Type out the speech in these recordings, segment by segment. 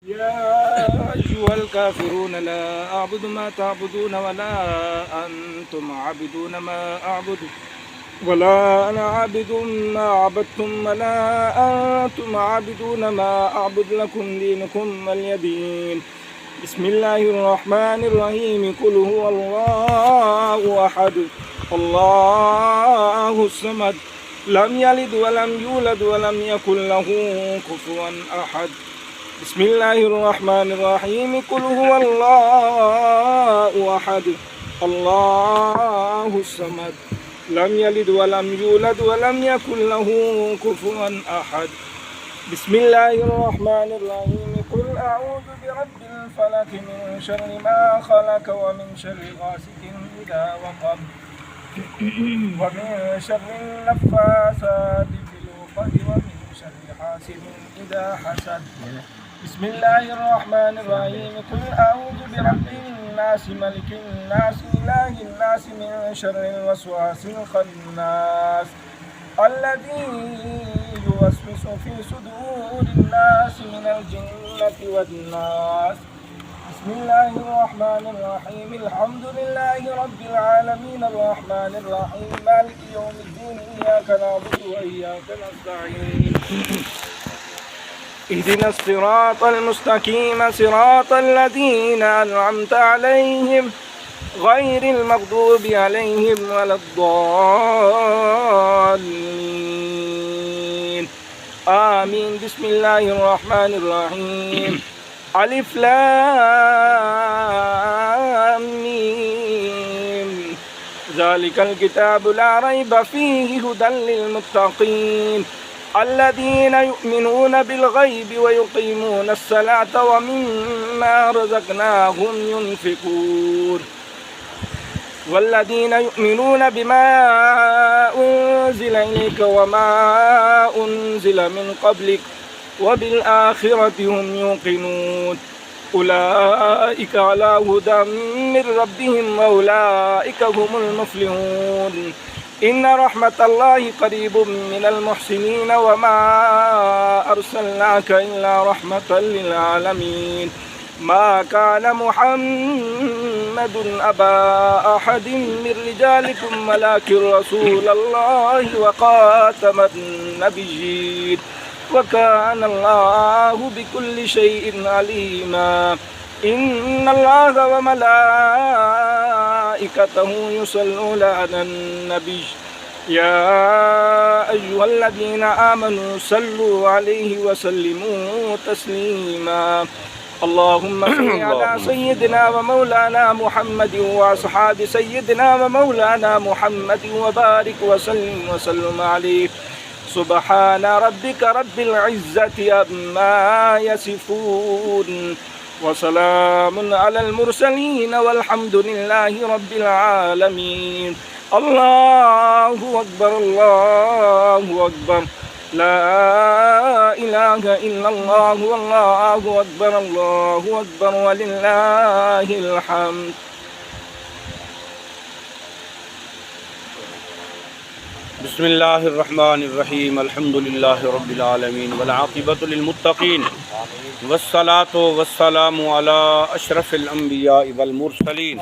يا أيها الكافرون لا أعبد ما تعبدون ولا أنتم عابدون ما أعبد ولا أنا عابد ما عبدتم ولا أنتم عابدون ما أعبد لكم دينكم ولي دين. بسم الله الرحمن الرحيم. قل هو الله أحد الله الصمد لم يلد ولم يولد ولم يكن له كفوا أحد. بسم الله الرحمن الرحيم. قل هو الله أحد الله الصمد لم يلد ولم يولد ولم يكن له كفوا أحد. بسم الله الرحمن الرحيم. قل أعوذ برب الفلق من شر ما خلق ومن شر غاسق إذا وقب ومن شر النفاثات في العقد ومن شر حاسد إذا حسد. بسم الله الرحمن الرحيم. قل أعوذ برب الناس ملك الناس إله الناس من شر الوسواس الخناس الذي يوسوس في صدور الناس من الجنة والناس. بسم الله الرحمن الرحيم. الحمد لله رب العالمين الرحمن الرحيم مالك يوم الدين إياك نعبد وإياك نستعين اهدنا الصراط المستقيم صراط الذين أنعمت عليهم غير المغضوب عليهم ولا الضالين آمين. بسم الله الرحمن الرحيم. ألف لام ميم ذلك الكتاب لا ريب فيه هدى للمتقين الذين يؤمنون بالغيب ويقيمون الصلاة ومما رزقناهم ينفقون والذين يؤمنون بما أنزل إليك وما أنزل من قبلك وبالآخرة هم يوقنون أولئك على هدى من ربهم وأولئك هم المفلحون. إن رحمة الله قريب من المحسنين وما أرسلناك إلا رحمة للعالمين. ما كان محمد أبا أحد من رجالكم ولكن رسول الله وخاتم النبيين وكان الله بكل شيء عليما. إن الله وملائكته يصلون على النبي يا أيها الذين آمنوا صلوا عليه وسلموا تسليما. اللهم صل على سيدنا ومولانا محمد وأصحاب سيدنا ومولانا محمد وبارك وسلم عليه. سبحان ربك رب العزة عما يصفون وسلام على المرسلين والحمد لله رب العالمين. الله أكبر الله أكبر لا إله إلا الله والله أكبر الله أكبر ولله الحمد. بسم الله الرحمن الرحيم. الحمد لله رب العالمين والعاقبة للمتقين والصلاة والسلام على أشرف الأنبياء والمرسلين.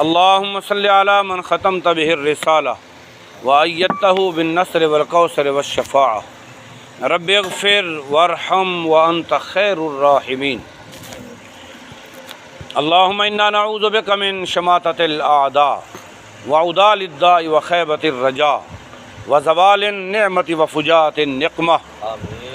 اللهم صل على من ختمت به الرسالة وأيدته بالنصر والكوثر والشفاعة. رب اغفر وارحم وأنت خير الراحمين. اللهم إنا نعوذ بك من شماتة الأعداء وعضال الداء وخيبة الرجاء وزوال النعمة وفجاءة النقمة.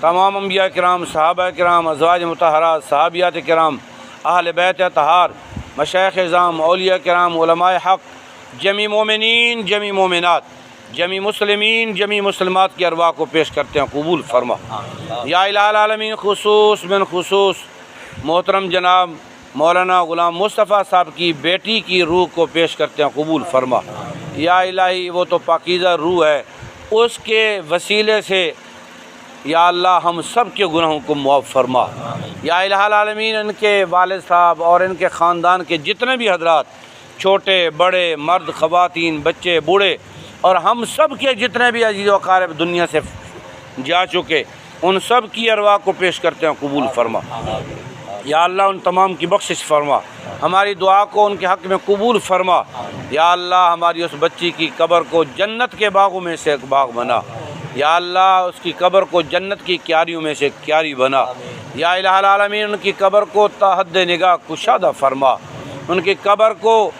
تمام انبیاء کرام، صحابہ کرام، ازواج مطہرات، صحابیات کرام، اہل بیت اطہار، مشائخ اعظام، اولیاء کرام، علماء حق، جمی مومنین، جمی مومنات، جمی مسلمین، جمی مسلمات کی ارواح کو پیش کرتے ہیں، قبول فرما یا الہ العالمین۔ خصوص من خصوص محترم جناب مولانا غلام مصطفیٰ صاحب کی بیٹی کی روح کو پیش کرتے ہیں، قبول فرما یا الہی، وہ تو پاکیزہ روح ہے، اس کے وسیلے سے یا اللہ ہم سب کے گناہوں کو معاف فرما یا الہ العالمین۔ ان کے والد صاحب اور ان کے خاندان کے جتنے بھی حضرات، چھوٹے بڑے، مرد خواتین، بچے بوڑھے، اور ہم سب کے جتنے بھی عزیز و اقارب دنیا سے جا چکے، ان سب کی ارواح کو پیش کرتے ہیں، قبول فرما یا اللہ۔ ان تمام کی بخشش فرما، ہماری دعا کو ان کے حق میں قبول فرما یا اللہ۔ ہماری اس بچی کی قبر کو جنت کے باغوں میں سے ایک باغ بنا یا اللہ، اس کی قبر کو جنت کی کیاریوں میں سے ایک کیاری بنا یا الہ العالمین۔ ان کی قبر کو تا حد نگاہ کشادہ فرما، ان کی قبر کو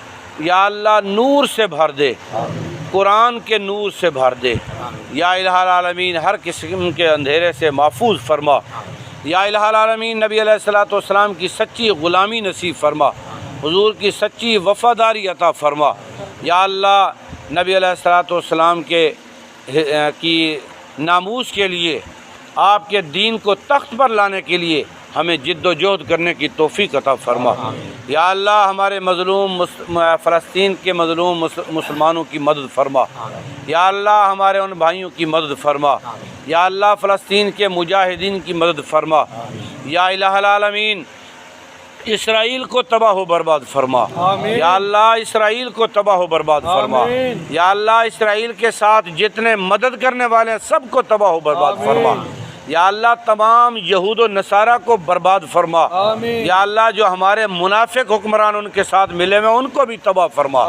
یا اللہ نور سے بھر دے، قرآن کے نور سے بھر دے یا الہ العالمین۔ ہر قسم کے اندھیرے سے محفوظ فرما یا الہ العالمین۔ نبی علیہ الصلوۃ والسلام کی سچی غلامی نصیب فرما، حضور کی سچی وفاداری عطا فرما یا اللہ۔ نبی علیہ الصلوۃ والسلام کی ناموس کے لیے، آپ کے دین کو تخت پر لانے کے لیے ہمیں جد و جہد کرنے کی توفیق عطا فرما یا اللہ۔ ہمارے مظلوم فلسطین کے مظلوم مسلمانوں کی مدد فرما یا اللہ۔ ہمارے ان بھائیوں کی مدد فرما یا اللہ۔ فلسطین کے مجاہدین کی مدد فرما یا الہ العالمین۔ اسرائیل کو تباہ و برباد فرما یا اللہ۔ اسرائیل کو تباہ و برباد فرما یا اللہ۔ اسرائیل کے ساتھ جتنے مدد کرنے والے ہیں سب کو تباہ و برباد فرما یا اللہ۔ تمام یہود و نصارہ کو برباد فرما یا اللہ۔ جو ہمارے منافق حکمران ان کے ساتھ ملے ہوئے ان کو بھی تباہ فرما،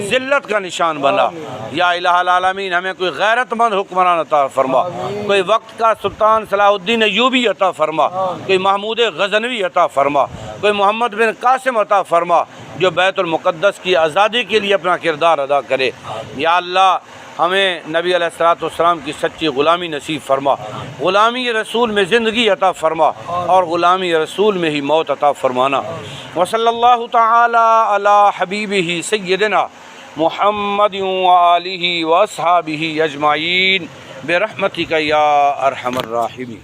ذلت کا نشان بنا یا الہ العالمین۔ ہمیں کوئی غیرت مند حکمران عطا فرما، کوئی وقت کا سلطان صلاح الدین ایوبی عطا فرما، کوئی محمود غزنوی عطا فرما، کوئی محمد بن قاسم عطا فرما، جو بیت المقدس کی آزادی کے لیے اپنا کردار ادا کرے یا اللہ۔ ہمیں نبی علیہ الصلوۃ والسلام کی سچی غلامی نصیب فرما، غلامی رسول میں زندگی عطا فرما اور غلامی رسول میں ہی موت عطا فرمانا۔ وصلی اللہ تعالی علی حبیبہ سیدنا محمد وآلہ واصحابہ اجمعین برحمتک یا ارحم الراحمین۔